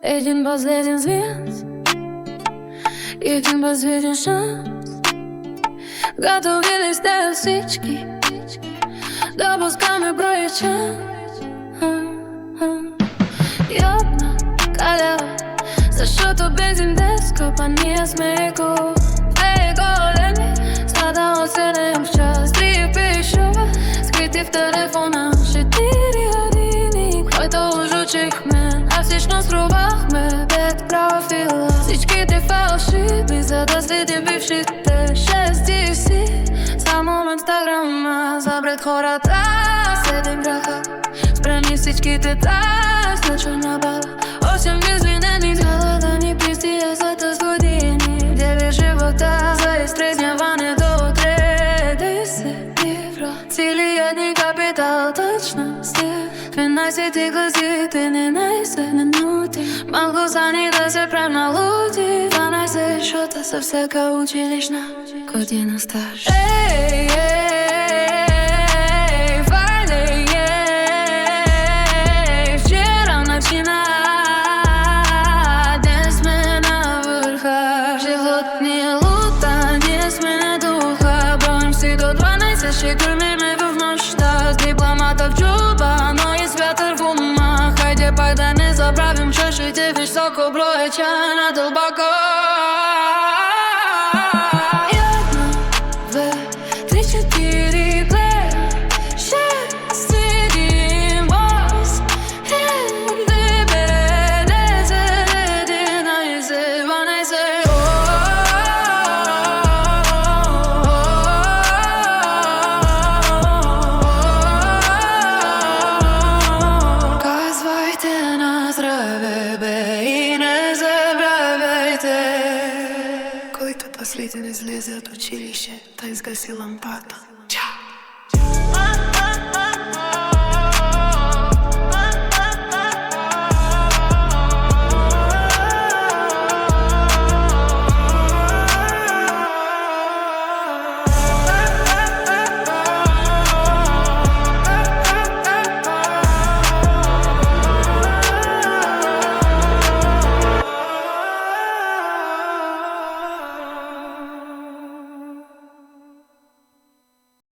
Един последен звезд, един безвиден шанс. Готови ли сте всички да пускаме броеча? Йодна калява, защото бензин де скъпа, ние сме еко. Две големи, за да оценем в час. Три пишове, скрити в телефона. 4 години, който ожучихме, а всъщност рубахме бед профила. Всичките фалшиви, за да следим бившите. 6 си, само в Инстаграма. Забред хората, 7 граха. Спрени всичките тайс, случва на бала. 8 извинени, цяла да ни пристия за тъс години. Дели живота за изтрезняване до 30 евро. Цели едни капитал, точно си 12 гласи, 13 минути. Малко за ни да се правим на луди. 12 шота са всяка училищна година стаж. Ей, Friday, вчера начина, днес сме на върха. Живот ни е лута, ние сме на духа. Броим си до 12, ще гърмиме в нощта. С дипломата в джуба, но и с вятър в ума. Хайде пак да не забравим чашите, високо броеча на дълбоко. Който последен излезе от училище, той изгаси лампата.